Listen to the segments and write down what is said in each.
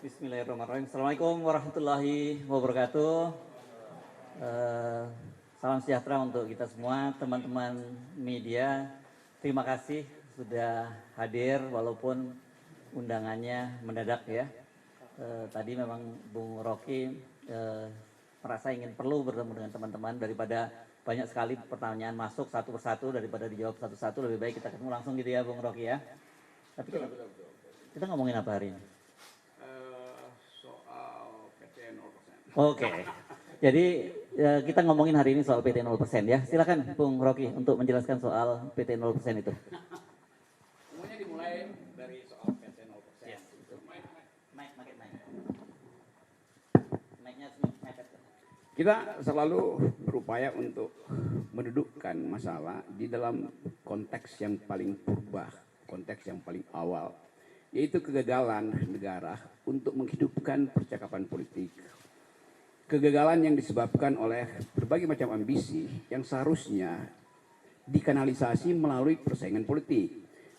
Bismillahirrahmanirrahim. Assalamualaikum warahmatullahi wabarakatuh. Salam sejahtera untuk kita semua, teman-teman media. Terima kasih sudah hadir walaupun undangannya mendadak ya. Tadi memang Bung Rocky merasa ingin perlu bertemu dengan teman-teman, daripada banyak sekali pertanyaan masuk satu persatu, daripada dijawab satu-satu, lebih baik kita ketemu langsung gitu ya Bung Rocky ya. Tapi kita ngomongin apa hari ini? Soal PT 0%. Oke. Jadi kita ngomongin hari ini soal PT 0% ya. Silakan Bung Rocky untuk menjelaskan soal PT 0% itu. Semuanya dimulai dari soal PT 0%. Yes. Kita selalu berupaya untuk mendudukkan masalah di dalam konteks yang paling purba, konteks yang paling awal, yaitu kegagalan negara untuk menghidupkan percakapan politik. Kegagalan yang disebabkan oleh berbagai macam ambisi yang seharusnya dikanalisasi melalui persaingan politik.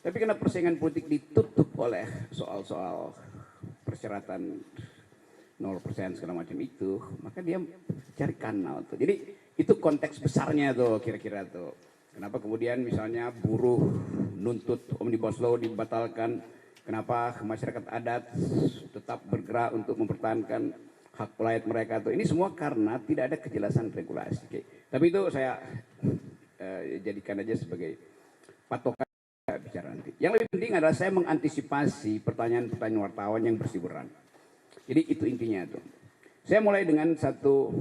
Tapi karena persaingan politik ditutup oleh soal-soal persyaratan 0% segala macam itu, maka dia cari kanal tuh. Jadi itu konteks besarnya tuh kira-kira tuh. Kenapa kemudian misalnya buruh nuntut Omnibus Law dibatalkan, kenapa masyarakat adat tetap bergerak untuk mempertahankan hak rakyat mereka tuh. Ini semua karena tidak ada kejelasan regulasi. Oke. Tapi itu saya jadikan aja sebagai patokan bicara nanti. Yang lebih penting adalah saya mengantisipasi pertanyaan-pertanyaan wartawan yang berseliweran. Jadi itu intinya tuh. Saya mulai dengan satu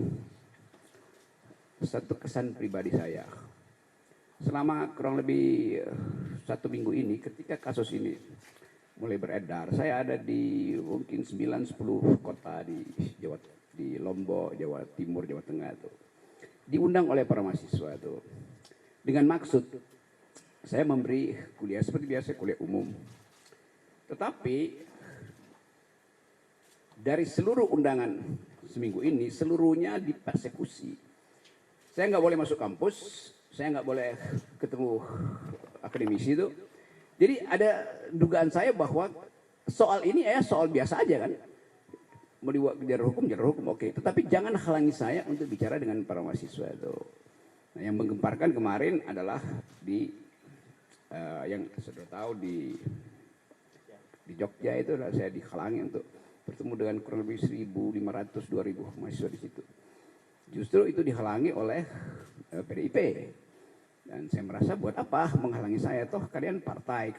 kesan pribadi saya. Selama kurang lebih 1 minggu ini, ketika kasus ini mulai beredar, saya ada di mungkin 9-10 kota di Lombok, Jawa Timur, Jawa Tengah tuh. Diundang oleh para mahasiswa tuh. Dengan maksud saya memberi kuliah seperti biasa, kuliah umum. Tetapi dari seluruh undangan seminggu ini, seluruhnya dipersekusi. Saya nggak boleh masuk kampus, saya nggak boleh ketemu akademisi itu. Jadi ada dugaan saya bahwa soal ini soal biasa aja kan. Mau dibuat jalur hukum, oke. Tetapi jangan halangi saya untuk bicara dengan para mahasiswa itu. Nah, yang menggemparkan kemarin adalah yang sudah tahu di Jogja itu saya dihalangi untuk bertemu dengan kurang lebih 1.500-2.000 mahasiswa di situ. Justru itu dihalangi oleh PDIP. Dan saya merasa buat apa menghalangi saya? Toh kalian partai,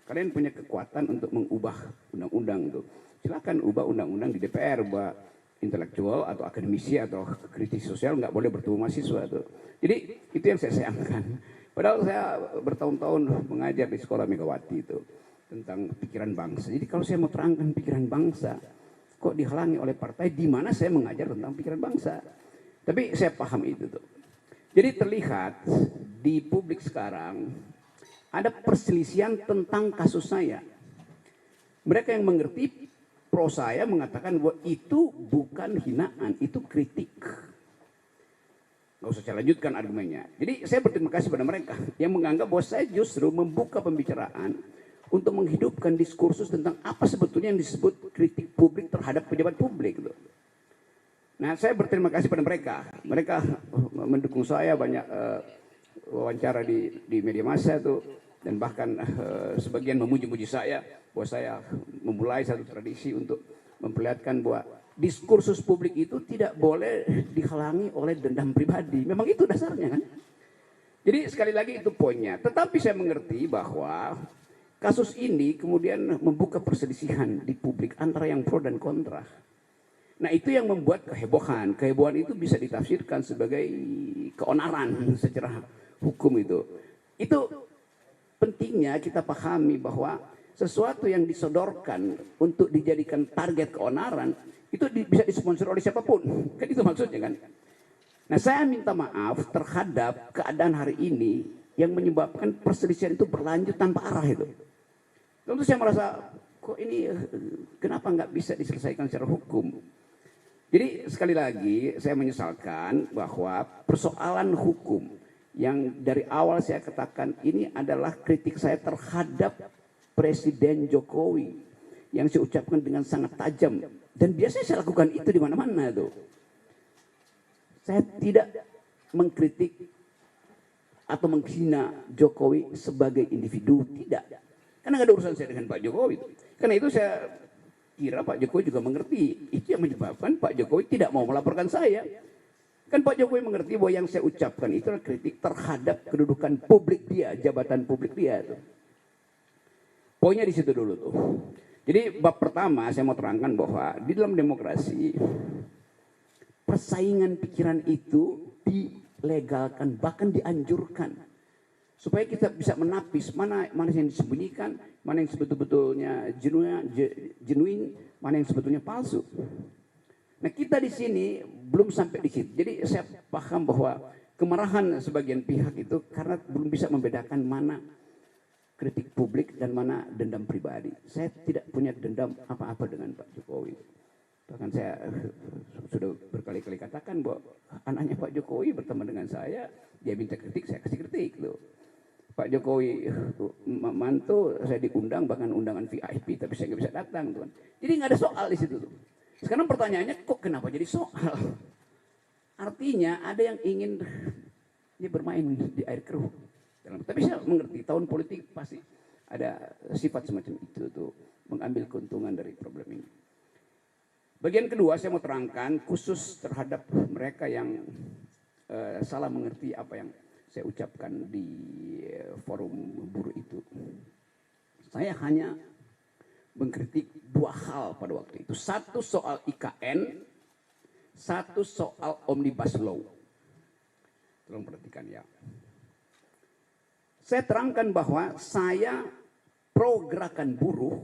kalian punya kekuatan untuk mengubah undang-undang itu. Silakan ubah undang-undang di DPR, ubah intelektual atau akademisi atau kritis sosial nggak boleh bertemu mahasiswa itu. Jadi itu yang saya sayangkan. Padahal saya bertahun-tahun mengajar di sekolah Megawati itu tentang pikiran bangsa. Jadi kalau saya mau terangkan pikiran bangsa, kok dihalangi oleh partai di mana saya mengajar tentang pikiran bangsa. Tapi saya paham itu tuh. Jadi terlihat di publik sekarang ada perselisihan tentang kasus saya. Mereka yang mengerti pro saya mengatakan bahwa itu bukan hinaan, itu kritik. Gak usah saya lanjutkan argumennya. Jadi saya berterima kasih pada mereka yang menganggap bahwa saya justru membuka pembicaraan untuk menghidupkan diskursus tentang apa sebetulnya yang disebut kritik publik terhadap pejabat publik. Nah, saya berterima kasih pada mereka. Mereka mendukung saya, banyak wawancara di media massa itu, dan bahkan sebagian memuji-muji saya bahwa saya memulai satu tradisi untuk memperlihatkan bahwa diskursus publik itu tidak boleh dihalangi oleh dendam pribadi. Memang itu dasarnya kan. Jadi sekali lagi itu poinnya. Tetapi saya mengerti bahwa kasus ini kemudian membuka perselisihan di publik antara yang pro dan kontra. Nah itu yang membuat kehebohan. Kehebohan itu bisa ditafsirkan sebagai keonaran secara hukum itu. Itu pentingnya kita pahami bahwa sesuatu yang disodorkan untuk dijadikan target keonaran itu bisa disponsor oleh siapapun. Kan itu maksudnya kan. Nah saya minta maaf terhadap keadaan hari ini yang menyebabkan perselisihan itu berlanjut tanpa arah itu. Tentu saya merasa kok ini kenapa nggak bisa diselesaikan secara hukum. Jadi sekali lagi saya menyesalkan bahwa persoalan hukum yang dari awal saya katakan ini adalah kritik saya terhadap Presiden Jokowi yang saya ucapkan dengan sangat tajam. Dan biasanya saya lakukan itu di mana-mana tuh. Saya tidak mengkritik atau menghina Jokowi sebagai individu, tidak. Karena nggak ada urusan saya dengan Pak Jokowi. Karena itu saya kira Pak Jokowi juga mengerti. Itu yang menyebabkan Pak Jokowi tidak mau melaporkan saya. Kan Pak Jokowi mengerti bahwa yang saya ucapkan itu adalah kritik terhadap kedudukan publik dia, jabatan publik dia. Tuh. Poinnya di situ dulu tuh. Jadi bab pertama saya mau terangkan bahwa di dalam demokrasi persaingan pikiran itu dilegalkan, bahkan dianjurkan. Supaya kita bisa menapis mana yang disembunyikan, mana yang sebetulnya genuine, mana yang sebetulnya palsu. Nah kita di sini belum sampai di situ. Jadi saya paham bahwa kemarahan sebagian pihak itu karena belum bisa membedakan mana kritik publik dan mana dendam pribadi. Saya tidak punya dendam apa-apa dengan Pak Jokowi. Bahkan saya sudah berkali-kali katakan bahwa anaknya Pak Jokowi berteman dengan saya, dia minta kritik, saya kasih kritik loh. Pak Jokowi mantu, saya diundang bahkan undangan VIP, tapi saya nggak bisa datang tuh. Jadi nggak ada soal di situ tuh. Sekarang pertanyaannya kok kenapa jadi soal? Artinya ada yang ingin dia bermain di air keruh. Tapi saya mengerti tahun politik pasti ada sifat semacam itu tuh, mengambil keuntungan dari problem ini. Bagian kedua saya mau terangkan khusus terhadap mereka yang salah mengerti apa yang saya ucapkan di forum buruh itu. Saya hanya mengkritik dua hal pada waktu itu. Satu soal IKN, satu soal Omnibus Law. Tolong perhatikan ya. Saya terangkan bahwa saya pro gerakan buruh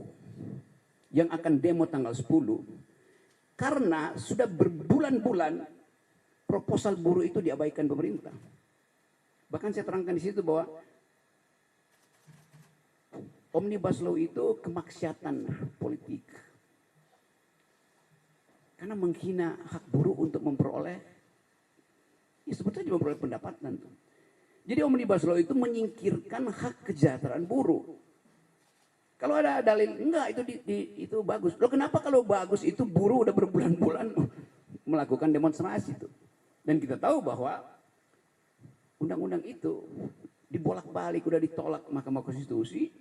yang akan demo tanggal 10 karena sudah berbulan-bulan proposal buruh itu diabaikan pemerintah. Bahkan saya terangkan di situ bahwa Omnibus Law itu kemaksiatan politik. Karena menghina hak buruh untuk memperoleh, ya sebetulnya memperoleh pendapatan. Jadi Omnibus Law itu menyingkirkan hak kesejahteraan buruh. Kalau ada dalil, enggak itu bagus. Loh kenapa kalau bagus itu buruh udah berbulan-bulan melakukan demonstrasi itu. Dan kita tahu bahwa undang-undang itu dibolak-balik, udah ditolak Mahkamah Konstitusi,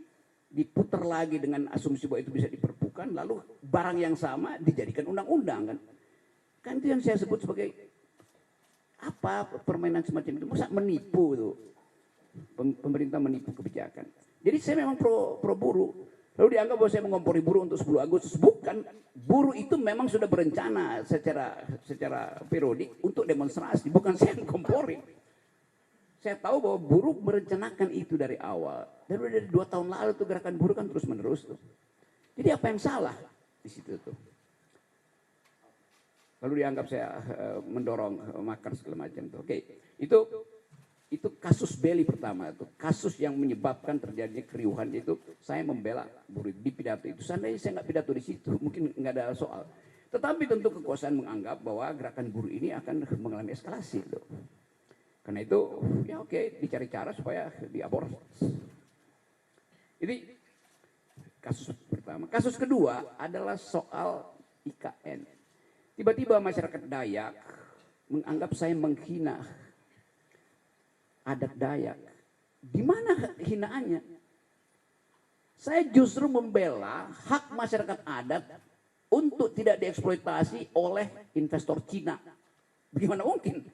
diputar lagi dengan asumsi bahwa itu bisa diperpukan, lalu barang yang sama dijadikan undang-undang kan. Kan itu yang saya sebut sebagai apa permainan semacam itu, masa menipu tuh. Pemerintah menipu kebijakan. Jadi saya memang pro buruh. Lalu dianggap bahwa saya mengompori buruh untuk 10 Agustus. Bukan, buruh itu memang sudah berencana secara periodik untuk demonstrasi. Bukan saya yang kompori. Saya tahu bahwa buruh merencanakan itu dari awal. Dan udah dari 2 tahun lalu tuh gerakan buruh kan terus menerus tuh. Jadi apa yang salah di situ tuh? Lalu dianggap saya mendorong makar segala macam tuh. Oke, itu kasus Beli pertama tuh. Kasus yang menyebabkan terjadinya keriuhan itu saya membela buruh di pidato itu. Seandainya saya nggak pidato di situ, mungkin nggak ada soal. Tetapi tentu kekuasaan menganggap bahwa gerakan buruh ini akan mengalami eskalasi tuh. Karena itu ya oke, dicari cara supaya diaborsi. Jadi kasus pertama. Kasus kedua adalah soal IKN. Tiba-tiba masyarakat Dayak menganggap saya menghina adat Dayak. Di mana hinaannya? Saya justru membela hak masyarakat adat untuk tidak dieksploitasi oleh investor Cina. Bagaimana mungkin?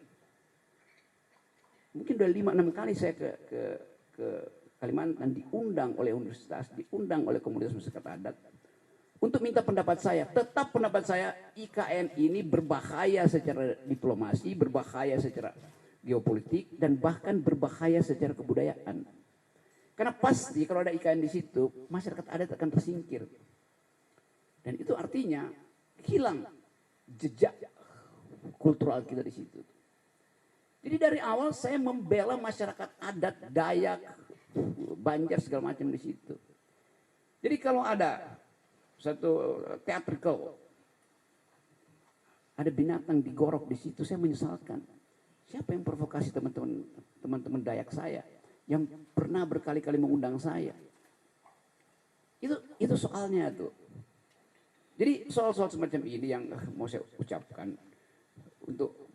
Mungkin udah 5-6 kali saya ke Kalimantan diundang oleh universitas, diundang oleh komunitas masyarakat adat untuk minta pendapat saya. Tetap pendapat saya IKN ini berbahaya secara diplomasi, berbahaya secara geopolitik, dan bahkan berbahaya secara kebudayaan. Karena pasti kalau ada IKN di situ, masyarakat adat akan tersingkir. Dan itu artinya hilang jejak kultural kita di situ. Jadi dari awal saya membela masyarakat adat, Dayak, Banjar segala macam di situ. Jadi kalau ada satu theatrical, ada binatang digorok di situ, saya menyesalkan. Siapa yang provokasi teman-teman Dayak saya yang pernah berkali-kali mengundang saya? Itu soalnya tuh. Jadi soal-soal semacam ini yang mau saya ucapkan untuk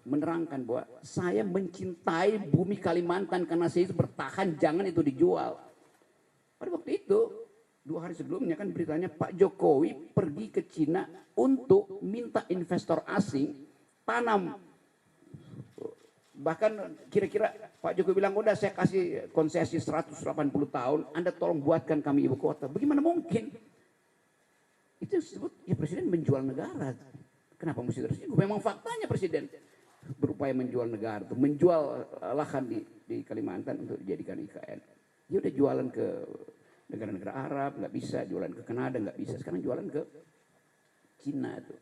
menerangkan bahwa saya mencintai bumi Kalimantan karena saya itu bertahan, jangan itu dijual. Pada waktu itu 2 hari sebelumnya kan beritanya Pak Jokowi pergi ke Cina untuk minta investor asing tanam. Bahkan kira-kira Pak Jokowi bilang, udah saya kasih konsesi 180 tahun, Anda tolong buatkan kami ibu kota. Bagaimana mungkin? Itu disebut ya presiden menjual negara. Kenapa mesti tersinggung? Memang faktanya presiden berupaya menjual negara, menjual lahan di Kalimantan untuk dijadikan IKN. Dia udah jualan ke negara-negara Arab, nggak bisa, jualan ke Kanada nggak bisa, sekarang jualan ke Cina itu.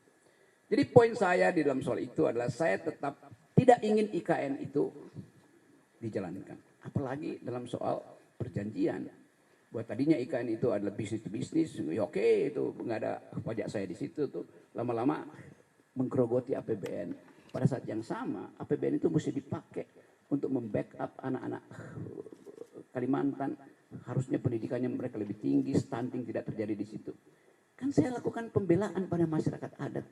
Jadi poin saya di dalam soal itu adalah saya tetap tidak ingin IKN itu dijalankan. Apalagi dalam soal perjanjian. Buat tadinya IKN itu adalah bisnis to bisnis, ya oke, itu nggak ada pajak saya di situ tuh. Lama-lama menggerogoti APBN. Pada saat yang sama, APBN itu mesti dipakai untuk membackup anak-anak Kalimantan. Harusnya pendidikannya mereka lebih tinggi, stunting tidak terjadi di situ. Kan saya lakukan pembelaan pada masyarakat adat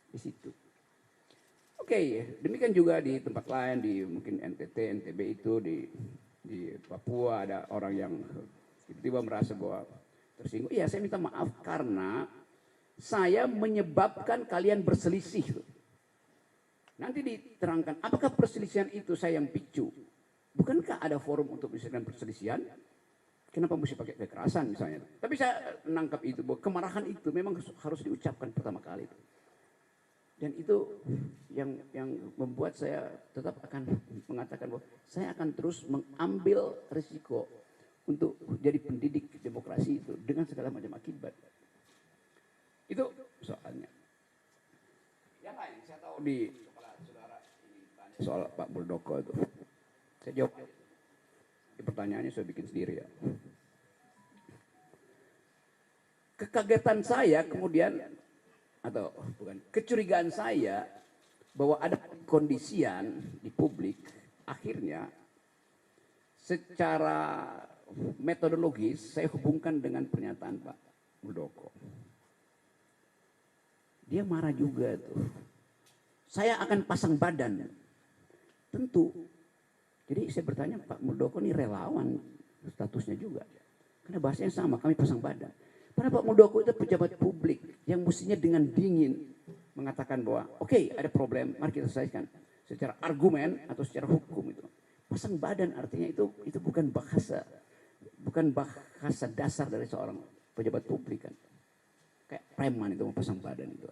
di situ. Oke, demikian juga di tempat lain, di mungkin NTT, NTB itu, di Papua ada orang yang tiba-tiba merasa bahwa tersinggung. Iya, saya minta maaf karena saya menyebabkan kalian berselisih. Nanti diterangkan, apakah perselisihan itu saya yang picu? Bukankah ada forum untuk menyelesaikan perselisihan? Kenapa mesti pakai kekerasan misalnya? Tapi saya menangkap itu bahwa kemarahan itu memang harus diucapkan pertama kali. Dan itu yang membuat saya tetap akan mengatakan bahwa saya akan terus mengambil risiko untuk jadi pendidik demokrasi itu dengan segala macam akibat. Itu soalnya. Yang lain saya tahu di kepala saudara ini tanya soal Pak Muldoko itu. Saya jawab. Pertanyaannya saya bikin sendiri ya. Kekagetan saya kemudian atau bukan kecurigaan saya bahwa ada kondisian di publik akhirnya secara metodologis saya hubungkan dengan pernyataan Pak Muldoko. Dia marah juga tuh. Saya akan pasang badan. Tentu. Jadi saya bertanya, Pak Muldoko ini relawan statusnya juga. Karena bahasanya sama, kami pasang badan. Karena Pak Muldoko itu pejabat publik yang mestinya dengan dingin mengatakan bahwa oke, ada problem, mari kita selesaikan secara argumen atau secara hukum itu. Pasang badan artinya itu bukan bahasa dasar dari seorang pejabat publik kan. Kayak preman itu mau pasang badan itu.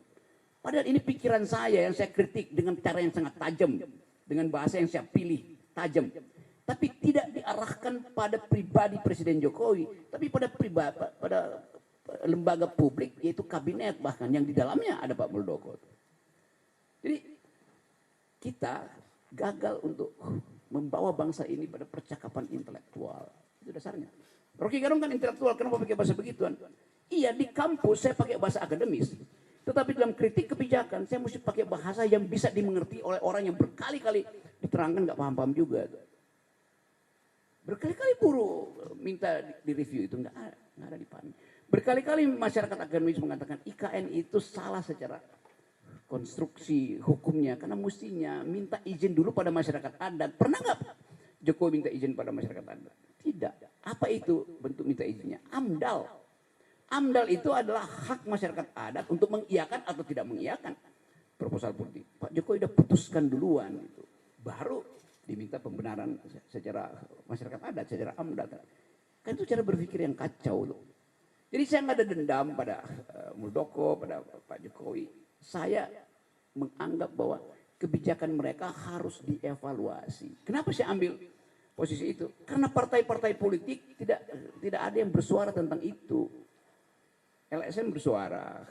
Padahal ini pikiran saya yang saya kritik dengan cara yang sangat tajam, dengan bahasa yang saya pilih tajam. Tapi tidak diarahkan pada pribadi Presiden Jokowi, tapi pada lembaga publik, yaitu kabinet bahkan yang di dalamnya ada Pak Muldoko. Jadi kita gagal untuk membawa bangsa ini pada percakapan intelektual. Itu dasarnya. Rocky Gerung kan intelektual, kenapa pakai bahasa begituan? Iya, di kampus saya pakai bahasa akademis. Tetapi dalam kritik kebijakan saya mesti pakai bahasa yang bisa dimengerti oleh orang yang berkali-kali diterangkan nggak paham-paham juga. Berkali-kali buruh minta direview itu nggak ada dipahami. Berkali-kali masyarakat akademis mengatakan IKN itu salah secara konstruksi hukumnya karena mestinya minta izin dulu pada masyarakat adat. Pernah nggak Jokowi minta izin pada masyarakat adat? Tidak. Apa itu bentuk minta izinnya? AMDAL. AMDAL itu adalah hak masyarakat adat untuk mengiyakan atau tidak mengiyakan proposal politik. Pak Jokowi sudah putuskan duluan itu. Baru diminta pembenaran secara masyarakat adat, secara AMDAL. Kan itu cara berpikir yang kacau loh. Jadi saya nggak ada dendam pada Muldoko, pada Pak Jokowi. Saya menganggap bahwa kebijakan mereka harus dievaluasi. Kenapa saya ambil posisi itu? Karena partai-partai politik tidak ada yang bersuara tentang itu. LSM bersuara,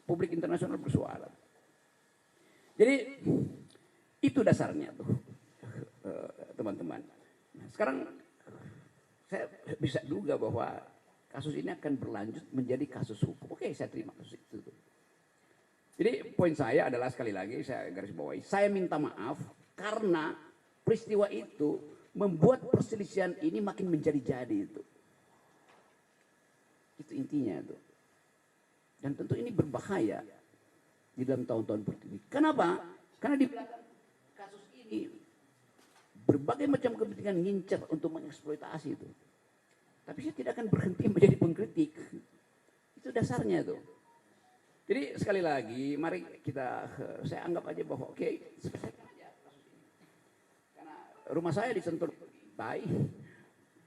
publik internasional bersuara. Jadi itu dasarnya tuh, teman-teman. Nah, sekarang saya bisa duga bahwa kasus ini akan berlanjut menjadi kasus hukum. Oke, saya terima kasus itu. Jadi poin saya adalah sekali lagi saya garis bawahi, saya minta maaf karena peristiwa itu membuat perselisihan ini makin menjadi-jadi itu. Itu intinya itu. Dan tentu ini berbahaya di dalam tahun-tahun seperti ini. Kenapa? Karena di belakang kasus ini berbagai macam kepentingan ngincar untuk mengeksploitasi itu. Tapi saya tidak akan berhenti menjadi pengkritik. Itu dasarnya tuh. Jadi sekali lagi, mari saya anggap aja bahwa oke, selesaikan aja kasus ini. Karena rumah saya disentuh tai,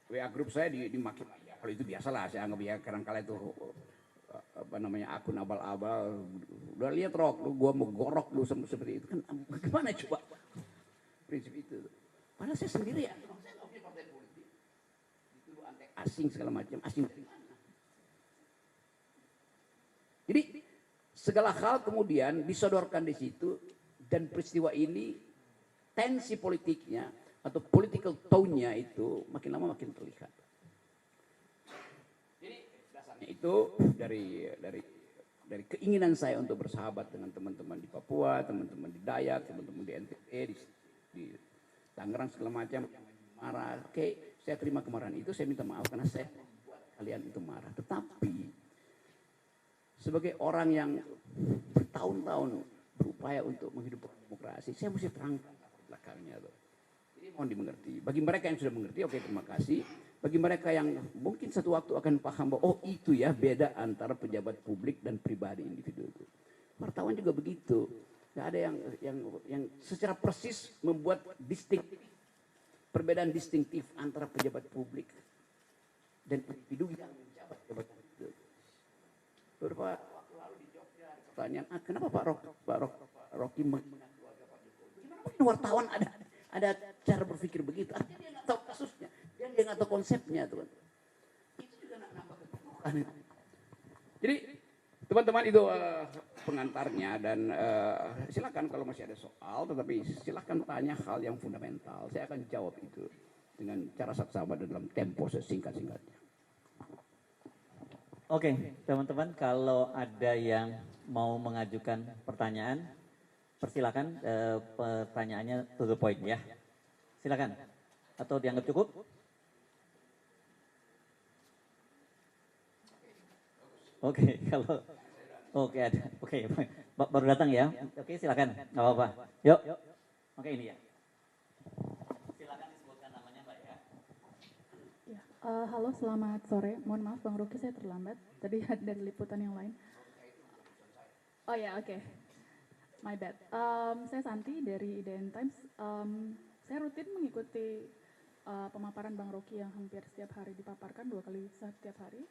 WA grup saya dimaki. Kalau itu biasalah, saya anggap ya kadang-kala itu akun abal-abal. Udah lihat Rok, gua mau gorok lu seperti itu kan, gimana coba? Prinsip itu. Padahal saya sendirian, saya nggak punya partai politik. Dituduh antek asing segala macam, asing dari mana? Jadi segala hal kemudian disodorkan di situ dan peristiwa ini tensi politiknya atau political tone-nya itu makin lama makin terlihat. Jadi dasarnya itu dari keinginan saya untuk bersahabat dengan teman-teman di Papua, teman-teman di Dayak, teman-teman di NTB, di Tangerang segala macam yang marah. Oke, saya terima kemarahan itu, saya minta maaf karena saya membuat kalian itu marah. Tetapi sebagai orang yang bertahun-tahun berupaya untuk menghidupkan demokrasi, saya mesti terangkan belakangnya tuh. Jadi mohon dimengerti. Bagi mereka yang sudah mengerti, oke, terima kasih. Bagi mereka yang mungkin satu waktu akan paham bahwa oh itu ya beda antara pejabat publik dan pribadi individu itu. Wartawan juga begitu. Nggak ada yang secara persis membuat perbedaan distintif antara pejabat publik dan individu yang menjabat jabatan itu. Beberapa waktu lalu di Jogja ada pertanyaan, kenapa Pak Rocky menghina keluarga Pak Jokowi? Gimana mungkin wartawan ada cara berpikir begitu? Artinya dia nggak tahu kasusnya, dia nggak tahu konsepnya, tuh. Itu juga nambah kebutuhan. Jadi teman-teman itu pengantarnya dan silakan kalau masih ada soal, tetapi silakan tanya hal yang fundamental. Saya akan jawab itu dengan cara saksama dalam tempo sesingkat-singkatnya. Oke, teman-teman, kalau ada yang mau mengajukan pertanyaan, persilakan pertanyaannya to the point ya. Silakan. Atau dianggap cukup? Oke, kalau ada. Oke, baru datang ya. Oke, silakan. Enggak apa-apa. Yuk. Oke, ini ya. Silakan disebutkan namanya, Mbak ya. Halo, selamat sore. Mohon maaf Bang Rocky, saya terlambat. Tadi dari liputan yang lain. Oh ya, oke. My bad. Saya Santi dari IDN Times. Saya rutin mengikuti pemaparan Bang Rocky yang hampir setiap hari dipaparkan 2 kali setiap hari.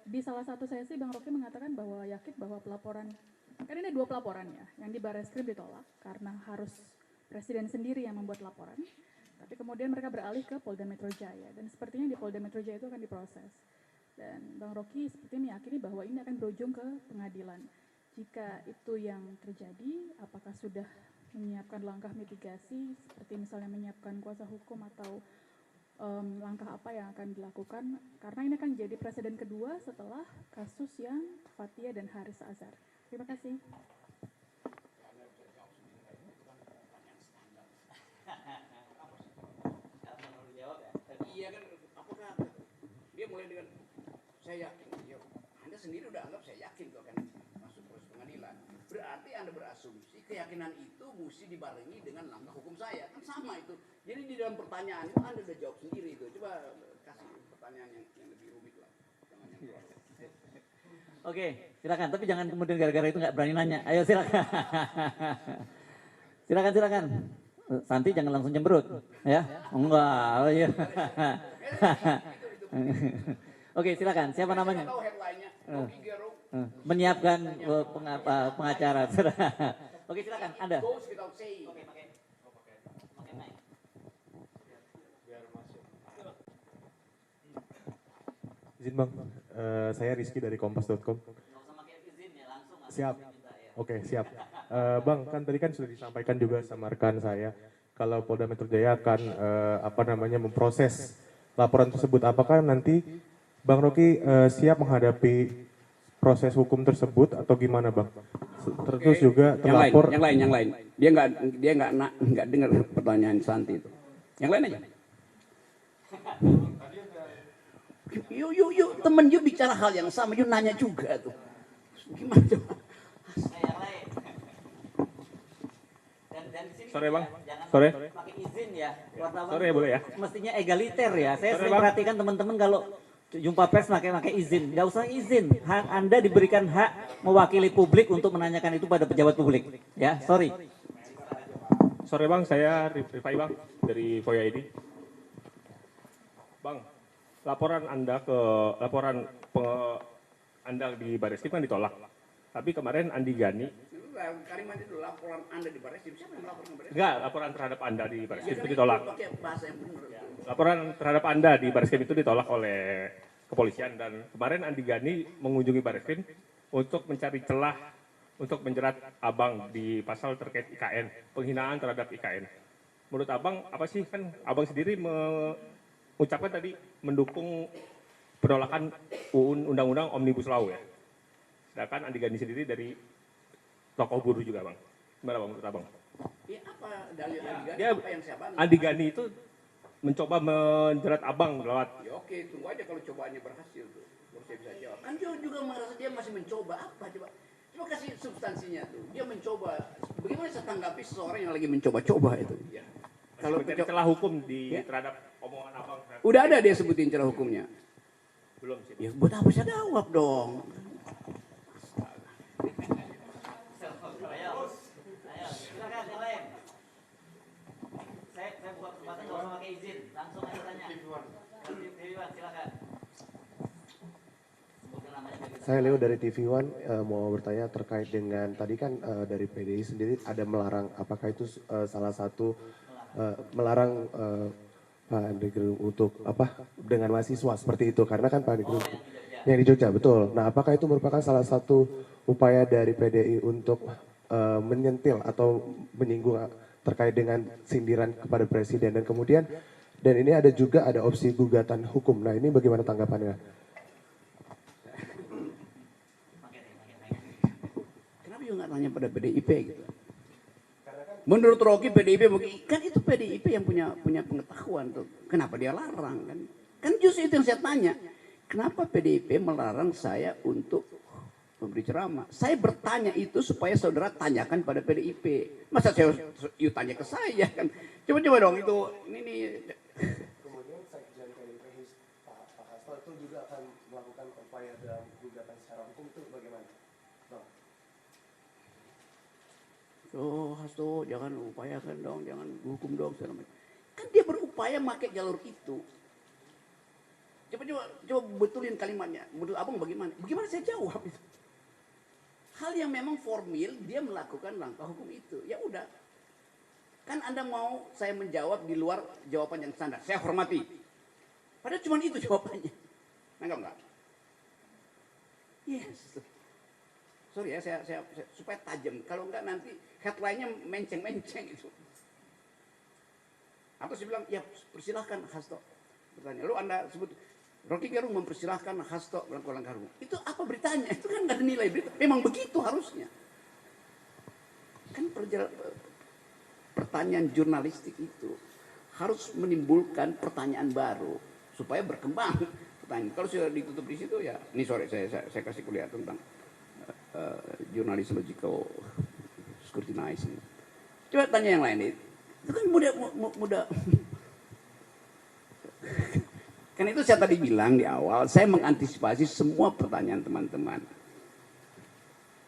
Di salah satu sesi Bang Rocky mengatakan bahwa yakin bahwa pelaporan, kan ini 2 pelaporan ya, yang di Barreskrim ditolak karena harus Presiden sendiri yang membuat laporan. Tapi kemudian mereka beralih ke Polda Metro Jaya dan sepertinya di Polda Metro Jaya itu akan diproses. Dan Bang Rocky sepertinya meyakini bahwa ini akan berujung ke pengadilan. Jika itu yang terjadi, apakah sudah menyiapkan langkah mitigasi seperti misalnya menyiapkan kuasa hukum atau langkah apa yang akan dilakukan? Karena ini akan jadi presiden kedua setelah kasus yang Fathia dan Haris Azhar. Terima kasih. Iya kan, apakah dia mulai dengan saya yakin, ya, Anda sendiri udah anggap saya yakin kok akan masuk proses pengadilan. Berarti Anda berasumsi keyakinan itu mesti dibarengi dengan langkah hukum saya, kan sama itu. Jadi di dalam pertanyaan itu Anda udah jawab sendiri itu. Coba kasih pertanyaan yang lebih rumit lah. Oke, silakan. Tapi jangan kemudian gara-gara itu nggak berani nanya. Ayo silakan. Silakan. Santi jangan langsung cemberut, ya? Enggak, oh iya. Oke, silakan. Siapa namanya? Menyiapkan pengacara. Oke, silakan. Anda. Izin Bang, saya Rizky dari Kompas.com. Siap. Oke, siap. Bang, kan tadi kan sudah disampaikan juga sama rekan saya, kalau Polda Metro Jaya akan memproses laporan tersebut. Apakah nanti Bang Rocky siap menghadapi proses hukum tersebut atau gimana, Bang? Terus juga terlapor. Yang lain. Dia nggak dengar pertanyaan Santi itu. Yang lain aja. Yuk, temen yuk bicara hal yang sama, yuk nanya juga tuh. Gimana coba? Yang lain. Dan di sini Sore, Bang. jangan Sore. pakai izin ya. Wartawan Sore, boleh ya? mestinya egaliter ya. Saya Sore, sering Bang. perhatikan teman-teman kalau jumpa pers pakai izin. Nggak usah izin. Anda diberikan hak mewakili publik untuk menanyakan itu pada pejabat publik. Ya, sorry. Sore Bang, saya Rifai Bang dari Voya ID. Bang, laporan Anda di Bareskrim kan ditolak. Tapi kemarin Andi Gani, Kalimat itu laporan Anda di Bareskrim, siapa yang melaporkan Bareskrim? enggak, laporan terhadap Anda di Bareskrim itu ditolak. Pakai bahasa yang benar. Laporan terhadap Anda di Bareskrim itu ditolak oleh kepolisian dan kemarin Andi Gani mengunjungi Bareskrim untuk mencari celah untuk menjerat Abang di pasal terkait IKN, penghinaan terhadap IKN. Menurut Abang, apa sih kan Abang sendiri mengucapkan tadi mendukung penolakan Undang-Undang Omnibus Law ya. Sedangkan Andi Gani sendiri dari tokoh buruh juga Bang. Gimana Bang menurut Abang? Ya apa dalil Andi Gani, Dia, apa yang saya bantu? Andi Gani itu mencoba menjerat Abang lewat Ya oke, tunggu aja kalau cobaannya berhasil tuh. Baru saya bisa jawab. Kan dia juga merasa dia masih mencoba apa coba? Coba kasih substansinya tuh. Dia mencoba. Bagaimana saya tanggapi seseorang yang lagi mencoba-coba itu? Ya. kalau mencari celah hukum di Ya. terhadap omongan Abang. Udah ada dia sebutin celah hukumnya. Belum sih. Ya buat apa saya jawab dong? Ayo, silakan yang lain. Saya buka kesempatan nggak usah pakai izin, langsung aja tanya. Dewan, silakan. Sebutkan namanya biar kita- Saya Leo dari TV One mau bertanya terkait dengan tadi kan dari PDI sendiri ada melarang, apakah itu salah satu melarang Pak Andri Gerung untuk apa dengan mahasiswa seperti itu karena kan Pak Andri Gerung yang di Jogja betul. Nah apakah itu merupakan salah satu upaya dari PDI untuk menyentil atau menyinggung terkait dengan sindiran kepada presiden dan kemudian dan ini ada juga ada opsi gugatan hukum. Nah ini bagaimana tanggapannya? Kenapa juga nggak tanya pada PDIP gitu? Menurut Rocky PDIP kan itu PDIP yang punya pengetahuan tuh. Kenapa dia larang kan? Kan justru itu yang saya tanya. Kenapa PDIP melarang saya untuk memberi ceramah? Saya bertanya itu supaya saudara tanyakan pada PDIP. Masa saya you tanya ke saya kan? Coba dong itu ini. Kemudian Sekjen PDIP Pak Hasto itu juga akan melakukan upaya dalam gugatan secara hukum itu bagaimana? Bang. Oh Hasto jangan upayakan dong, jangan hukum dong segala macam. Kan dia berupaya pakai jalur itu. Coba betulin kalimatnya. Menurut abang bagaimana? Bagaimana saya jawab itu? Hal yang memang formil dia melakukan langkah hukum itu. Ya udah. Kan Anda mau saya menjawab di luar jawaban yang standar. Saya hormati. Padahal cuma itu jawabannya. Nangkap enggak? Yes. Sorry ya, saya supaya tajam. Kalau enggak nanti headline-nya menceng-menceng itu. Atau saya bilang, ya persilahkan Hasto. Bertanya, lalu Anda sebut, Rocky Gerung mempersilahkan Hasto melakukan langkah hukum. Itu apa beritanya? Itu kan nggak ada nilai berita. Memang begitu harusnya. Kan pertanyaan jurnalistik itu harus menimbulkan pertanyaan baru supaya berkembang pertanyaan. Kalau sudah ditutup di situ ya, ini sore saya kasih kuliah tentang journalism-logical scrutinizing. Coba tanya yang lain itu kan mudah. Karena itu saya tadi bilang di awal, saya mengantisipasi semua pertanyaan teman-teman.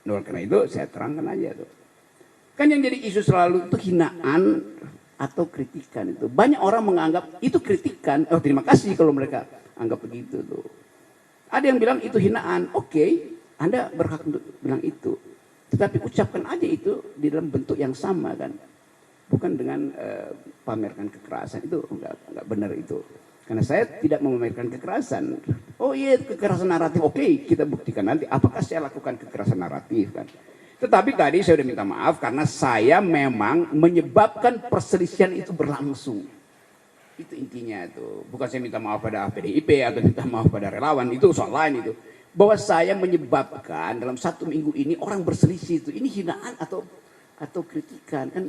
Nah, karena itu saya terangkan aja tuh. Kan yang jadi isu selalu itu hinaan atau kritikan itu. Banyak orang menganggap itu kritikan. Oh terima kasih kalau mereka anggap begitu tuh. Ada yang bilang itu hinaan. Oke, Anda berhak untuk bilang itu. Tetapi ucapkan aja itu di dalam bentuk yang sama kan. Bukan dengan pamerkan kekerasan. Itu enggak benar itu. Karena saya tidak memamerkan kekerasan. Oh iya kekerasan naratif. Oke, kita buktikan nanti apakah saya lakukan kekerasan naratif kan. Tetapi tadi saya sudah minta maaf karena saya memang menyebabkan perselisihan itu berlangsung. Itu intinya itu. Bukan saya minta maaf pada PDIP atau minta maaf pada relawan. Itu soal lain itu. Bahwa saya menyebabkan dalam 1 minggu ini orang berselisih itu. Ini hinaan atau kritikan. Kan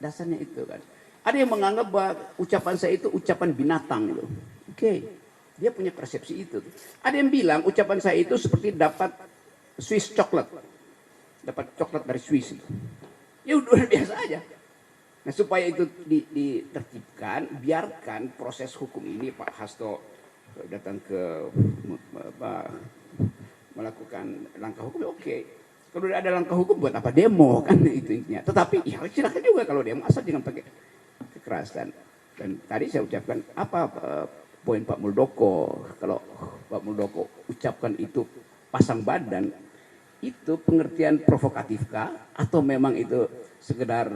dasarnya itu kan. Ada yang menganggap bahwa ucapan saya itu ucapan binatang itu. Oke, dia punya persepsi itu. Ada yang bilang ucapan saya itu seperti dapat Swiss coklat, dapat coklat dari Swiss itu. Ya udah biasa aja. Nah supaya itu ditertibkan, biarkan proses hukum ini. Pak Hasto datang ke melakukan langkah hukum, oke. Kalau udah ada langkah hukum buat apa demo kan itu intinya. Tetapi ya silakan juga kalau demo, asal jangan pakai kekerasan. Dan tadi saya ucapkan apa poin Pak Muldoko, kalau Pak Muldoko ucapkan itu pasang badan, itu pengertian provokatifkah atau memang itu sekedar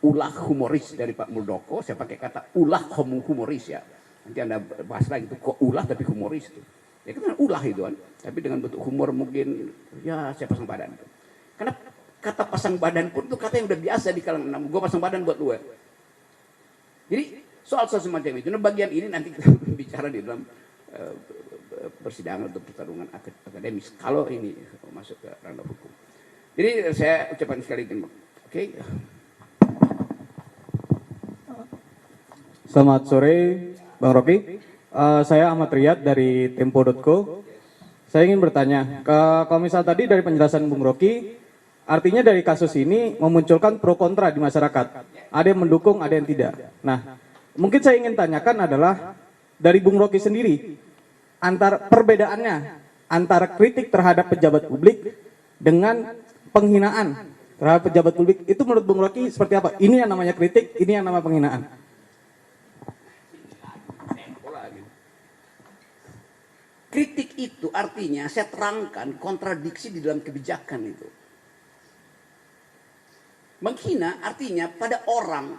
ulah humoris dari Pak Muldoko? Saya pakai kata ulah humoris ya. Nanti Anda bahas lagi itu kok ulah tapi humoris itu. Ya kan ulah itu kan, tapi dengan bentuk humor mungkin ya saya pasang badan. Karena kata pasang badan pun itu kata yang udah biasa di kalangan gue pasang badan buat lu ya. Jadi soal semacam itu, nah bagian ini nanti kita bicara di dalam persidangan atau pertarungan akademis kalau ini masuk ke ranah hukum. Jadi saya ucapkan sekali lagi, oke. Selamat sore, Bang Rocky. Saya Ahmad Riyad dari Tempo.co. Saya ingin bertanya, kalau misal tadi dari penjelasan Bung Rocky, artinya dari kasus ini memunculkan pro kontra di masyarakat. Ada yang mendukung, ada yang tidak. Nah, mungkin saya ingin tanyakan adalah dari Bung Rocky sendiri, perbedaannya antara kritik terhadap pejabat publik dengan penghinaan terhadap pejabat publik, itu menurut Bung Rocky seperti apa? Ini yang namanya kritik, ini yang namanya penghinaan. Kritik itu artinya saya terangkan kontradiksi di dalam kebijakan itu. Menghina artinya pada orang.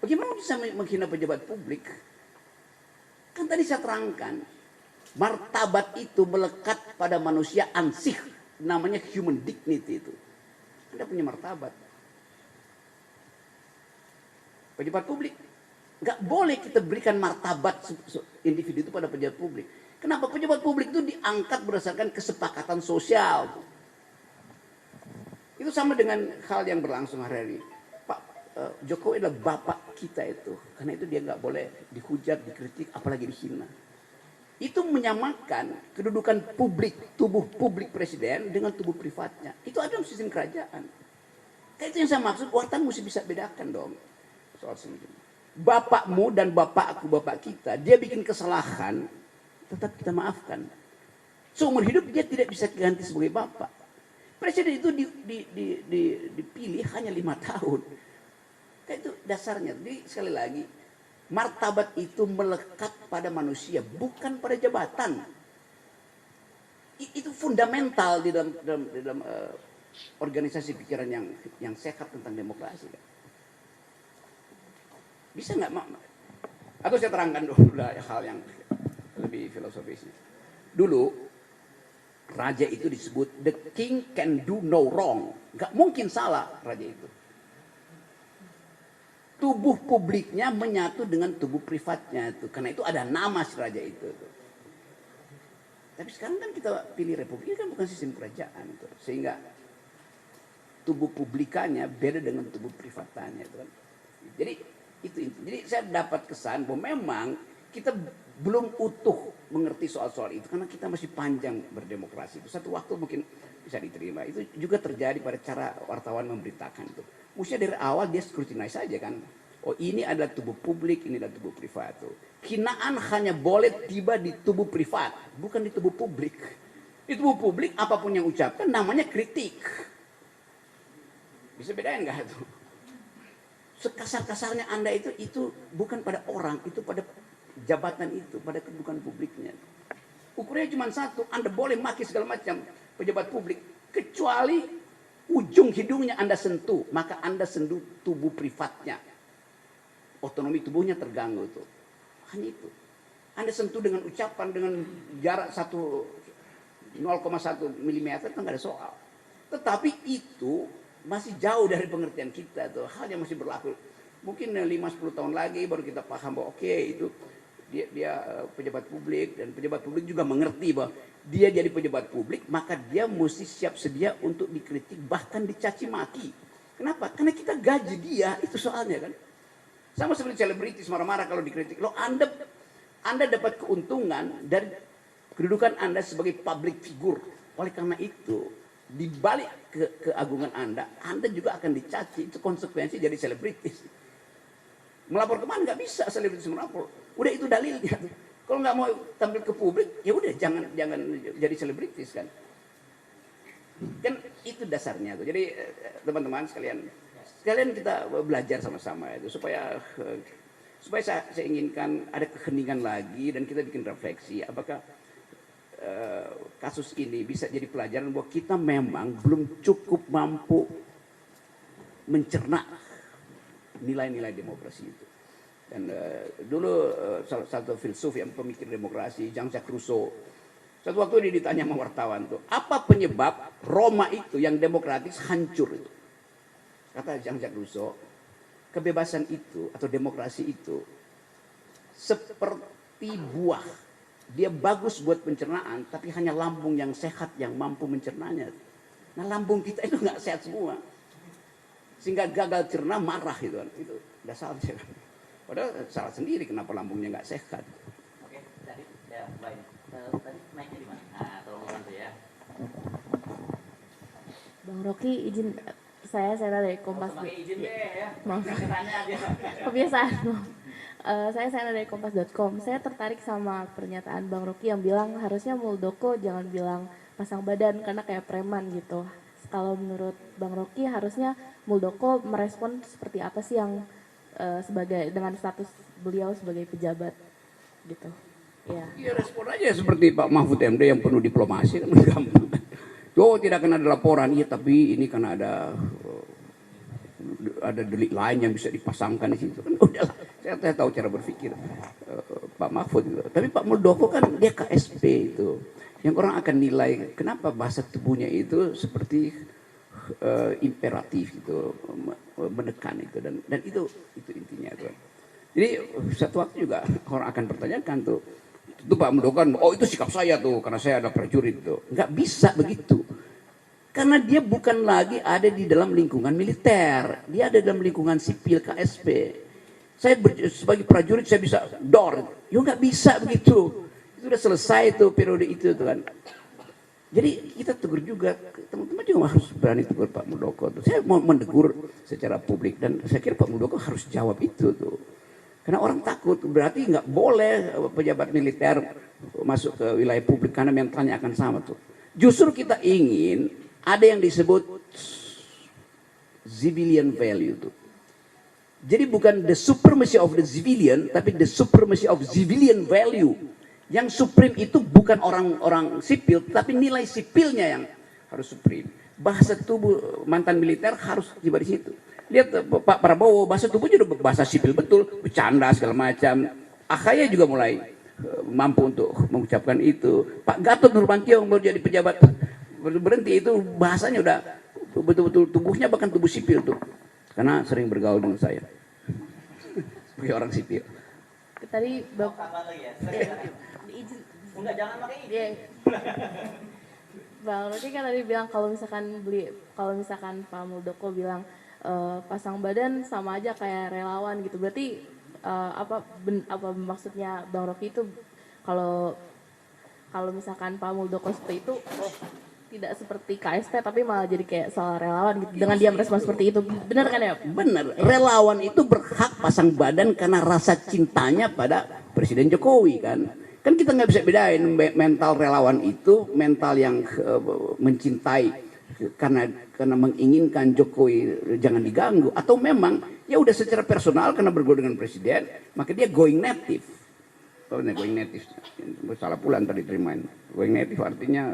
Bagaimana bisa menghina pejabat publik? Kan tadi saya terangkan, martabat itu melekat pada manusia ansih, namanya human dignity itu. Anda punya martabat. Pejabat publik, nggak boleh kita berikan martabat individu itu pada pejabat publik. Kenapa? Pejabat publik itu diangkat berdasarkan kesepakatan sosial. Itu sama dengan hal yang berlangsung hari ini. Pak Jokowi adalah bapak kita itu. Karena itu dia nggak boleh dihujat, dikritik, apalagi dihina. Itu menyamakan kedudukan publik, tubuh publik presiden dengan tubuh privatnya. Itu ada dalam sistem kerajaan. Kayak itu yang saya maksud, wartawan mesti bisa bedakan dong. Soal semacam itu. Bapakmu dan bapakku, bapak kita, dia bikin kesalahan, tetap kita maafkan. Seumur hidup dia tidak bisa ganti sebagai bapak. Presiden itu dipilih hanya 5 tahun. Itu dasarnya. Jadi sekali lagi, martabat itu melekat pada manusia, bukan pada jabatan. Itu fundamental di dalam organisasi pikiran yang sehat tentang demokrasi. Bisa nggak? Atau saya terangkan dulu hal yang lebih filosofisnya. Dulu raja itu disebut the king can do no wrong. Gak mungkin salah raja itu. Tubuh publiknya menyatu dengan tubuh privatnya itu. Karena itu ada nama si raja itu. Tapi sekarang kan kita pilih republik, kan bukan sistem kerajaan itu. Sehingga tubuh publikannya beda dengan tubuh privatannya itu kan. Jadi itu. Jadi saya dapat kesan bahwa memang kita belum utuh mengerti soal-soal itu karena kita masih panjang berdemokrasi. Itu satu waktu mungkin bisa diterima. Itu juga terjadi pada cara wartawan memberitakan itu. Mestinya dari awal dia scrutinize saja kan. Oh ini adalah tubuh publik, ini adalah tubuh privat. Hinaan hanya boleh tiba di tubuh privat, bukan di tubuh publik. Di tubuh publik apapun yang ucapkan namanya kritik. Bisa bedain nggak itu? Sekasar-kasarnya Anda itu bukan pada orang, itu pada jabatan itu, pada kedudukan publiknya. Ukurannya cuma satu, Anda boleh maki segala macam pejabat publik, kecuali ujung hidungnya Anda sentuh, maka Anda sentuh tubuh privatnya. Otonomi tubuhnya terganggu itu. Hanya itu. Anda sentuh dengan ucapan, dengan jarak 0,1 mm, itu nggak ada soal. Tetapi itu masih jauh dari pengertian kita tuh, hal yang masih berlaku. Mungkin 5-10 tahun lagi baru kita paham bahwa oke, itu dia pejabat publik, dan pejabat publik juga mengerti bahwa dia jadi pejabat publik, maka dia mesti siap sedia untuk dikritik, bahkan dicaci maki. Kenapa? Karena kita gaji dia, itu soalnya kan. Sama seperti selebritis marah-marah kalau dikritik. Loh, Anda dapat keuntungan dari kedudukan Anda sebagai public figure. Oleh karena itu, di balik keagungan Anda juga akan dicaci. Itu konsekuensi jadi selebritis. Melapor kemana? Nggak bisa selebritis melapor. Udah itu dalilnya. Kalau nggak mau tampil ke publik, ya udah jangan jadi selebritis kan. Kan itu dasarnya tuh. Jadi teman-teman sekalian kita belajar sama-sama itu supaya saya inginkan ada keheningan lagi dan kita bikin refleksi apakah kasus ini bisa jadi pelajaran bahwa kita memang belum cukup mampu mencerna nilai-nilai demokrasi itu. Dan dulu salah satu filsuf yang pemikir demokrasi, Jean-Jacques Rousseau, satu waktu dia ditanya sama wartawan tuh, apa penyebab Roma itu yang demokratis hancur itu? Kata Jean-Jacques Rousseau, kebebasan itu atau demokrasi itu seperti buah. Dia bagus buat pencernaan, tapi hanya lambung yang sehat yang mampu mencernanya. Nah lambung kita itu nggak sehat semua, sehingga gagal cerna marah gitu kan. Itu dasarnya. Padahal salah sendiri kenapa lambungnya nggak sehat. Oke, tadi ya baik. Tadi naiknya di mana? Nah, tolong bantu ya. Bang Rocky izin saya dari Kompas. Izin deh ya. Maaf. Tanya aja. Kebiasaan. Saya dari Kompas.com. Saya tertarik sama pernyataan Bang Rocky yang bilang harusnya Muldoko jangan bilang pasang badan karena kayak preman gitu. Kalau menurut Bang Rocky harusnya Muldoko merespon seperti apa sih yang sebagai dengan status beliau sebagai pejabat gitu. Ya. Ya respon aja seperti Pak Mahfud MD yang penuh diplomasi kan gampang. Oh tidak akan ada laporan, iya tapi ini kan ada delik lain yang bisa dipasangkan di situ kan udahlah. Saya tahu cara berpikir Pak Mahfud itu. Tapi Pak Muldoko kan dia KSP itu. Yang orang akan nilai kenapa bahasa tubuhnya itu seperti imperatif gitu, menekan itu dan itu intinya tuh. Jadi satu waktu juga orang akan pertanyakan tuh, itu Pak Muldoko kan, oh itu sikap saya tuh karena saya ada prajurit tuh. Nggak bisa begitu. Karena dia bukan lagi ada di dalam lingkungan militer, dia ada dalam lingkungan sipil KSP. Saya sebagai prajurit saya bisa dor, yo nggak bisa begitu. Itu udah selesai tuh periode itu tuh kan. Jadi kita tegur juga, teman-teman juga harus berani tegur Pak Muldoko tuh. Saya mau menegur secara publik dan saya kira Pak Muldoko harus jawab itu tuh. Karena orang takut, berarti nggak boleh pejabat militer masuk ke wilayah publik karena mentalnya akan sama tuh. Justru kita ingin ada yang disebut civilian value tuh. Jadi bukan the supremacy of the civilian, tapi the supremacy of civilian value. Yang supreme itu bukan orang-orang sipil, tapi nilai sipilnya yang harus supreme. Bahasa tubuh mantan militer harus tiba di situ. Lihat Pak Prabowo, bahasa tubuhnya udah bahasa sipil betul, bercanda segala macam. AHY juga mulai mampu untuk mengucapkan itu. Pak Gatot Nurmantio yang baru jadi pejabat berhenti itu bahasanya udah betul-betul tubuhnya bahkan tubuh sipil tuh. Karena sering bergaul dengan saya. Sebagai orang sipil. Tadi Bapak ya. izin. Enggak, jangan pakai izin. Yeah. Bang Rocky kan tadi bilang kalau misalkan Pak Muldoko bilang pasang badan sama aja kayak relawan gitu. Berarti apa maksudnya Bang Rocky itu kalau misalkan Pak Muldoko seperti itu tidak seperti KSP tapi malah jadi kayak soal relawan gitu dengan dia merespon seperti itu. Benar kan ya? Benar. Relawan itu berhak pasang badan karena rasa cintanya pada Presiden Jokowi kan. Kan kita nggak bisa bedain mental relawan itu mental yang mencintai karena menginginkan Jokowi jangan diganggu atau memang ya udah secara personal karena bergaul dengan presiden maka dia going native. Going native salah pula tadi terimain. Going native artinya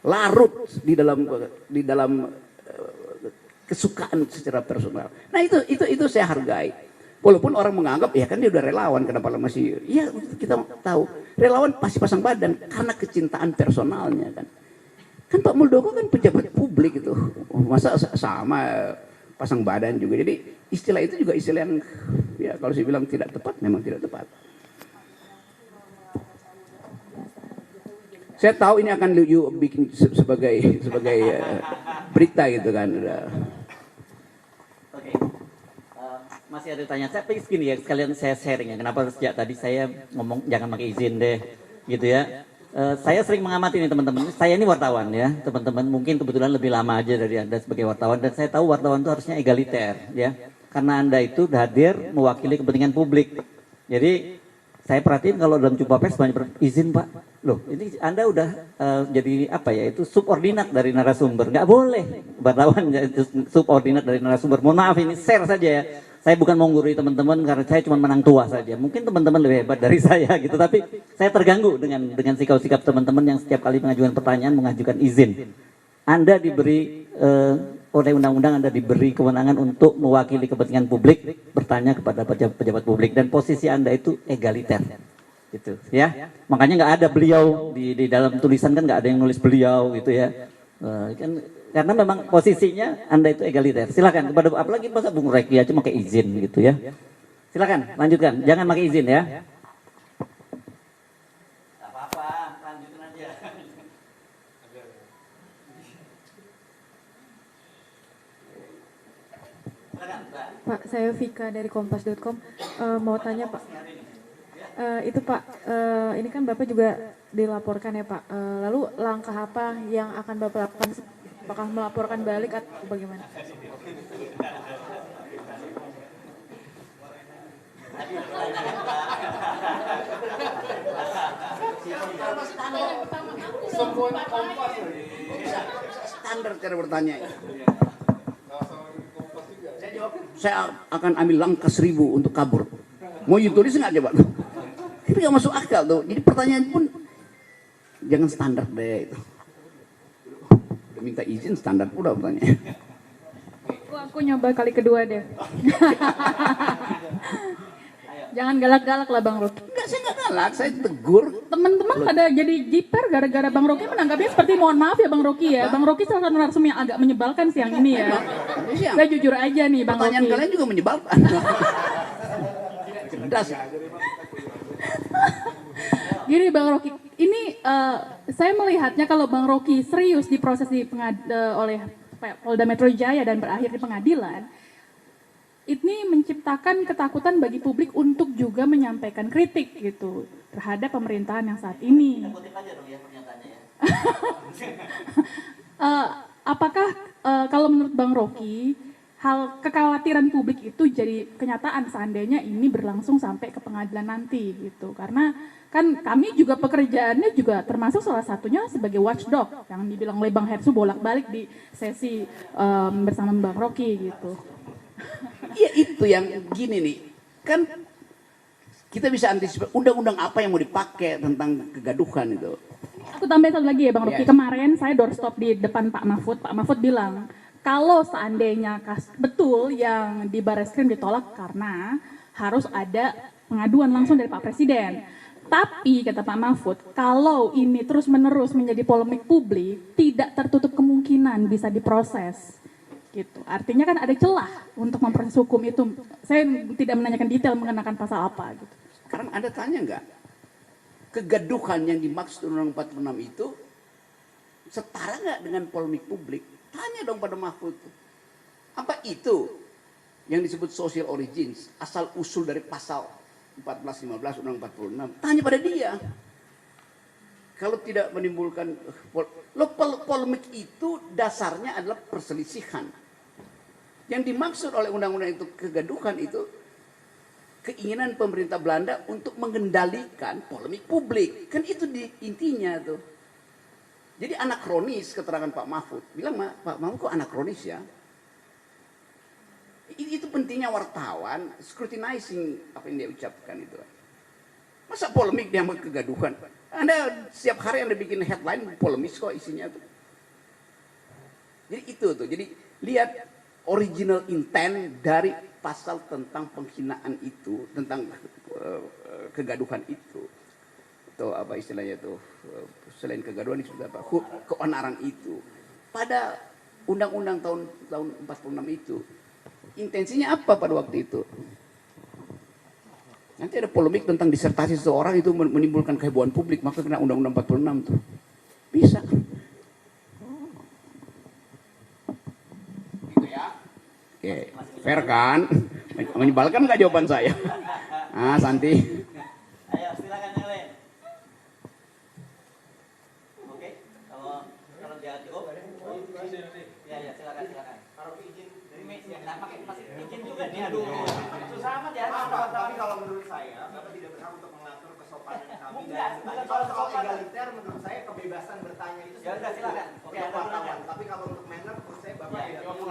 larut di dalam kesukaan secara personal. Nah itu saya hargai. Walaupun orang menganggap ya kan dia udah relawan kenapa masih ya kita tahu relawan pasti pasang badan karena kecintaan personalnya kan. Kan Pak Muldoko kan pejabat publik itu. Masa sama pasang badan juga. Jadi istilah itu juga istilah yang ya kalau saya bilang tidak tepat memang tidak tepat. Saya tahu ini akan bikin sebagai berita gitu kan. Oke. Masih ada tanya. Saya pengen gini ya, sekalian saya sharing ya. Kenapa sejak tadi saya ngomong jangan pakai izin deh, gitu ya. Saya sering mengamati nih teman-teman. Saya ini wartawan ya, teman-teman. Mungkin kebetulan lebih lama aja dari Anda sebagai wartawan. Dan saya tahu wartawan itu harusnya egaliter ya. Karena Anda itu hadir mewakili kepentingan publik. Jadi saya perhatiin kalau dalam jumpa pers banyak izin Pak. Loh ini Anda udah jadi apa ya, itu subordinat dari narasumber. Nggak boleh wartawan itu subordinat dari narasumber. Mohon maaf ini share saja ya. Saya bukan mau menggurui teman-teman karena saya cuma menang tua saja. Mungkin teman-teman lebih hebat dari saya gitu. Tapi saya terganggu dengan sikap-sikap teman-teman yang setiap kali mengajukan pertanyaan mengajukan izin. Anda diberi oleh undang-undang Anda diberi kewenangan untuk mewakili kepentingan publik, bertanya kepada pejabat publik, dan posisi Anda itu egaliter. Gitu ya. Makanya nggak ada beliau di dalam tulisan, kan nggak ada yang nulis beliau gitu ya. Kan karena memang posisinya Anda itu egaliter. Silakan kepada, apalagi masa Bung Reki aja pakai izin gitu ya. Silakan lanjutkan, jangan pakai izin ya. Gak apa-apa, lanjutin aja. Pak, saya Vika dari Kompas.com. Mau tanya Pak, itu Pak, ini kan Bapak juga dilaporkan ya Pak. Lalu langkah apa yang akan Bapak lakukan? Apakah melaporkan balik atau bagaimana? Standar cara bertanya. Saya jawab, saya akan ambil langkah 1000 untuk kabur. Mau tulis nggak coba? Itu nggak masuk akal tuh. Jadi pertanyaan pun jangan standar deh itu. Udah minta izin standar udah pertanyaan. Aku nyoba kali kedua deh. Jangan galak-galak lah Bang Rocky. Enggak, saya nggak galak, saya tegur. Teman-teman pada jadi jiper gara-gara Bang Rocky menanggapinya seperti mohon maaf ya Bang Rocky ya. Bang Rocky salah satu narasumber yang agak menyebalkan siang ini ya. Saya jujur aja nih Bang Pertanyaan Rocky. kalian juga menyebalkan. Cerdas. Gini Bang Rocky, ini saya melihatnya kalau Bang Rocky serius diproses oleh Polda Metro Jaya dan berakhir di pengadilan, ini menciptakan ketakutan bagi publik untuk juga menyampaikan kritik gitu terhadap pemerintahan yang saat ini. Apakah kalau menurut Bang Rocky, hal kekhawatiran publik itu jadi kenyataan seandainya ini berlangsung sampai ke pengadilan nanti gitu? Karena kan kami juga pekerjaannya juga termasuk salah satunya sebagai watchdog yang dibilang oleh Bang Hersu bolak-balik di sesi bersama Bang Rocky gitu. Iya itu yang gini nih, kan kita bisa antisipasi undang-undang apa yang mau dipakai tentang kegaduhan itu. Aku tambahin satu lagi ya Bang Rocky, kemarin saya doorstop di depan Pak Mahfud bilang, kalau seandainya betul yang di Barreskrim ditolak karena harus ada pengaduan langsung dari Pak Presiden. Tapi kata Pak Mahfud, kalau ini terus-menerus menjadi polemik publik, tidak tertutup kemungkinan bisa diproses. Gitu. Artinya kan ada celah untuk memproses hukum itu. Saya tidak menanyakan detail mengenakan pasal apa. Gitu. Sekarang Anda tanya nggak, kegaduhan yang dimaksud Undang-Undang 46 itu setara nggak dengan polemik publik? Tanya dong pada Mahfud. Apa itu yang disebut social origins, asal usul dari pasal 14-15 Undang-Undang 46? Tanya pada dia. Kalau tidak menimbulkan polemik itu dasarnya adalah perselisihan. Yang dimaksud oleh undang-undang itu kegaduhan itu keinginan pemerintah Belanda untuk mengendalikan polemik publik. Kan itu intinya tuh. Jadi anakronis keterangan Pak Mahfud. Bilang Pak Mahfud kok anakronis ya? Itu pentingnya wartawan scrutinizing apa yang dia ucapkan itu. Masa polemik dia mau kegaduhan? Anda setiap hari Anda bikin headline polemis kok isinya tuh. Jadi itu tuh. Jadi lihat original intent dari pasal tentang penghinaan itu, tentang kegaduhan itu. Atau apa istilahnya tuh, selain kegaduhan itu apa? Keonaran itu. Pada undang-undang tahun 46 itu, intensinya apa pada waktu itu? Nanti ada polemik tentang disertasi seseorang itu menimbulkan kehebohan publik, maka kena undang-undang 46 tuh. Bisa. Gitu ya. Oke, fair kan? Menyebalkan nggak jawaban saya? Ah, Santi. Ayo, silakan yang lain. susah amat ya. Tapi kalau menurut saya, Bapak tidak berhak untuk mengatur kesopanan kami dan bertanya. Kalau soal egaliter, menurut saya kebebasan bertanya itu Ya udah silakan. Oke, Anda duluan. Tapi kalau untuk manner, menurut saya Bapak Ya, tidak perlu.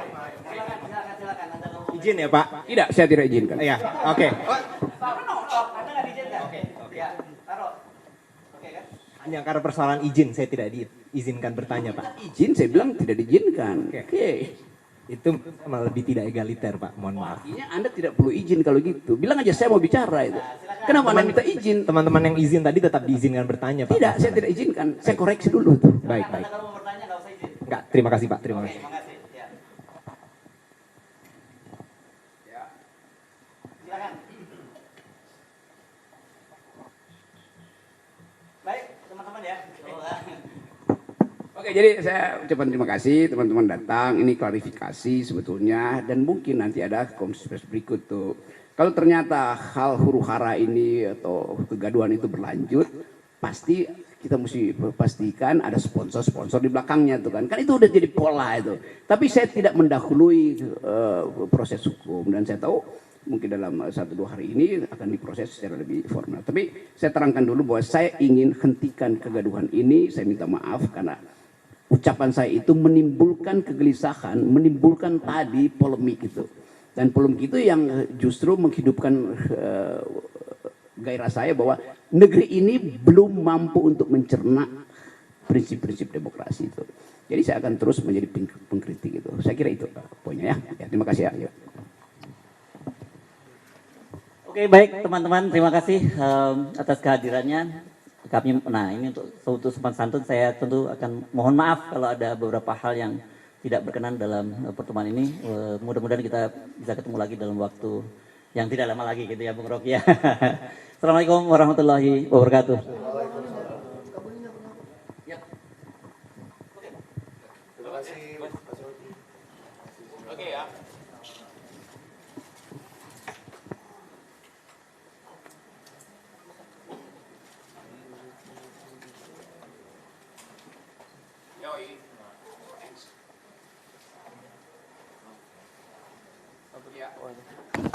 silakan. Anda ngomong. Izin ya Pak? Tidak, saya tidak izinkan. Iya, oke. Anda nggak diizinkan. Oke. Ya, taruh. Oke kan? Hanya karena persoalan izin, saya tidak diizinkan bertanya Pak. Izin, saya bilang tidak diizinkan. Oke. Itu malah lebih tidak egaliter Pak, mohon maaf. Artinya Anda tidak perlu izin kalau gitu. Bilang aja saya mau bicara itu. Kenapa Anda minta izin? Teman-teman yang izin tadi tetap diizinkan bertanya Pak. Tidak, saya tidak izinkan. Saya koreksi dulu tuh. Baik. Anda kalau mau bertanya nggak usah izin. Enggak, terima kasih Pak, terima Oke, kasih. makasih. Ya. Silakan. Baik, teman-teman ya. Oke, jadi saya ucapkan terima kasih teman-teman datang. Ini klarifikasi sebetulnya dan mungkin nanti ada konferensi berikut tuh. Kalau ternyata hal huru-hara ini atau kegaduhan itu berlanjut, pasti kita mesti pastikan ada sponsor-sponsor di belakangnya tuh kan. Kan itu udah jadi pola itu. Tapi saya tidak mendahului proses hukum dan saya tahu mungkin dalam 1-2 hari ini akan diproses secara lebih formal. Tapi saya terangkan dulu bahwa saya ingin hentikan kegaduhan ini. Saya minta maaf karena ucapan saya itu menimbulkan kegelisahan, menimbulkan tadi polemik itu. Dan polemik itu yang justru menghidupkan gairah saya bahwa negeri ini belum mampu untuk mencerna prinsip-prinsip demokrasi itu. Jadi saya akan terus menjadi pengkritik itu. Saya kira itu poinnya ya. Terima kasih ya. Oke, baik teman-teman, terima kasih atas kehadirannya. Nah, ini untuk sopan santun saya tentu akan mohon maaf kalau ada beberapa hal yang tidak berkenan dalam pertemuan ini. Mudah-mudahan kita bisa ketemu lagi dalam waktu yang tidak lama lagi gitu ya Bung Rocky ya. Assalamualaikum warahmatullahi wabarakatuh. Terima kasih. Oke ya. Ya.